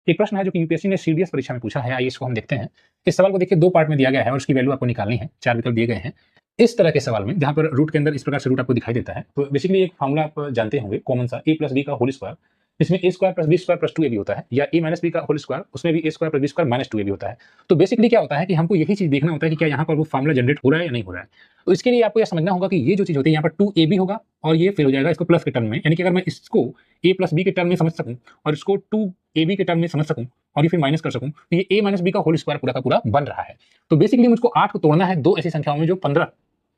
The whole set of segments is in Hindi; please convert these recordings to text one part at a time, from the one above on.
एक प्रश्न है जो कि यूपीएससी ने सीडीएस परीक्षा में पूछा है, आइए इसको हम देखते हैं। इस सवाल को देखिए 2 पार्ट में दिया गया है और उसकी वैल्यू आपको निकालनी है। 4 विकल्प दिए गए हैं। इस तरह के सवाल में जहाँ पर रूट के अंदर इस प्रकार से रूट आपको दिखाई देता है, तो बेसिकली एक फार्मूला आप जानते होंगे कॉमन सा, a प्लस बी का होल स्क्वायर, इसमें a square plus B square plus 2ab होता है, या a माइनस बी का होल स्क्वायर, उसमें भी a square plus B square minus 2ab होता है। तो बेसिकली क्या होता है कि हमको यही चीज देखना होता है कि क्या यहाँ पर वो फार्मूला जनरेट हो रहा है या नहीं हो रहा है। तो इसके लिए आपको यह समझना होगा कि ये जो चीज होती है यहाँ पर 2ab होगा और ये फिर हो जाएगा इसको प्लस के टर्म में, यानी कि अगर मैं इसको a प्लस बी के टर्म में समझ सकूं और इसको 2ab के टर्म में समझ सकूं और ये फिर माइनस कर सकूं, तो ये a माइनस बी का होल स्क्वायर पूरा का पूरा बन रहा है। तो बेसिकली मुझको 8 को तोड़ना है दो ऐसी संख्याओं में जो 15,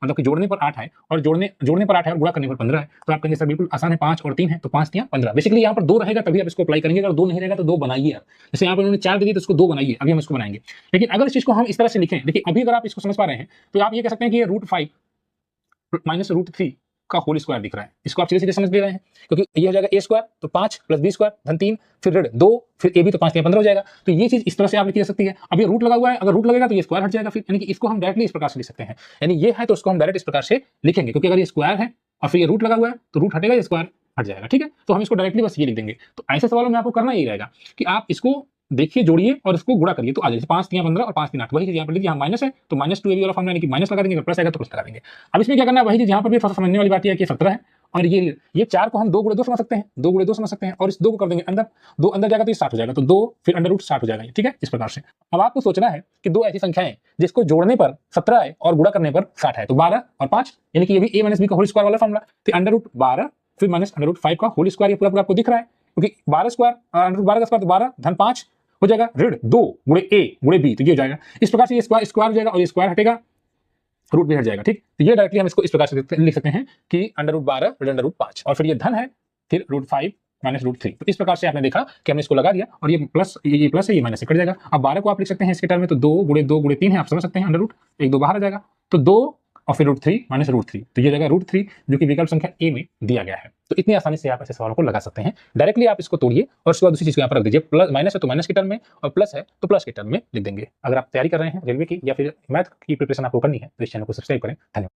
मतलब कि जोड़ने पर 8 है और जोड़ने पर 8 है और गुणा करने पर 15 है। तो आप कहेंगे सर बिल्कुल आसान है, 5 और 3 है तो 5 3 15। बेसिकली यहाँ पर 2 रहेगा तभी आप इसको अप्लाई करेंगे, अगर 2 नहीं रहेगा तो 2 बनाइए आप। जैसे यहाँ पर उन्होंने 4 दे दिए तो इसको 2 बनाइए, अभी हम इसको बनाएंगे। लेकिन अगर इस चीज को हम इस तरह से लिखें, देखिए अभी अगर आप इसको समझ पा रहे हैं तो आप ये कह सकते हैं कि ये √5 माइनस √3 का होल स्क्वायर दिख रहा है। इसको आप सीधे सीधे समझ ले रहे हैं, क्योंकि ये हो जाएगा a स्क्वायर तो 5 प्लस b स्क्वायर धन 3 फिर ऋण 2 फिर a भी तो 5 3 15 हो जाएगा। तो ये चीज इस तरह से आप लिखी जा सकती है। अब ये रूट लगा हुआ है, अगर रूट लगेगा तो ये स्क्वायर हट जाएगा फिर, यानी कि इसको हम डायरेक्टली इस प्रकार से लिख सकते हैं। यानी ये है तो इसको हम डायरेक्ट इस प्रकार से लिखेंगे, क्योंकि अगर ये स्क्वायर है और फिर ये रूट लगा हुआ है तो रूट हटेगा, ये स्क्वायर हट जाएगा। ठीक है, तो हम इसको डायरेक्टली बस ये लिख देंगे। तो ऐसे सवालों में आपको करना यही रहेगा कि आप इसको देखिए, जोड़िए और इसको गुणा करिए तो आ जाए 5 3 15 और 5 3 8। वही चीज यहाँ पर लीजिए, यहाँ माइनस है तो माइनस 2ab वाला फॉर्मूला, यानी कि माइनस लगा देंगे, अगर प्लस आएगा तो प्लस लगा देंगे। अब इसमें क्या करना है, वही चीज यहाँ पर भी थोड़ा सा समझने वाली बात है कि 17 है और ये 4 को हम 2 गुणे 2 समझ सकते हैं, 2 गुणे 2 समझ सकते हैं और इस 2 को कर देंगे अंदर, 2 अंदर जाएगा तो ये 60 हो जाएगा, तो 2 फिर अंडर रूट 60 हो जाएगा। ठीक है, इस प्रकार से। अब आपको सोचना है कि दो ऐसी संख्याएं जिसको जोड़ने पर 17 है और गुणा करने पर 60 है, तो 12 और 5, यानी कि ये भी a माइनस बी का होल स्क्वायर वाला फॉर्मूला। तो अंडर रूट 12 फिर माइनस अंडर रूट 5 का होल स्क्वायर, ये पूरा पूरा आपको दिख रहा है, क्योंकि 12 स्क्वायर अंडर रूट 12 का स्क्वायर तो 12 धन 5 हो जाएगा, ऋण 2 गुणे a गुणे b, तो ये हो जाएगा। इस प्रकार से ये स्क्वायर हो जाएगा और ये स्क्वायर हटेगा, रूट भी हट जाएगा। ठीक, तो ये डायरेक्टली हम इसको इस प्रकार से लिख सकते हैं कि अंडर रूट 12 ऋण अंडर रूट 5 और फिर ये धन है फिर √5 माइनस √3। तो इस प्रकार से आपने देखा कि हमने इसको लगा दिया और ये प्लस है, ये माइनस से कट जाएगा। अब 12 को आप लिख सकते हैं इसके टर्म में, तो 2 गुणे 3 है, आप समझ सकते हैं, अंडर रूट 1 2 बाहर आ जाएगा, तो 2 और फिर √3 माइनस √3, तो ये जाएगा √3 जो कि विकल्प संख्या ए में दिया गया है। तो इतनी आसानी से आप ऐसे सवालों को लगा सकते हैं। डायरेक्टली आप इसको तोड़िए और उसके बाद दूसरी चीज को यहाँ पर रख दीजिए, प्लस माइनस है तो माइनस के टर्म में और प्लस है तो प्लस के टर्म में लिख देंगे। अगर आप तैयारी कर रहे हैं रेलवे की या फिर मैथ की प्रिपरेशन आपको करनी है तो इस चैनल को सब्सक्राइब करें। धन्यवाद।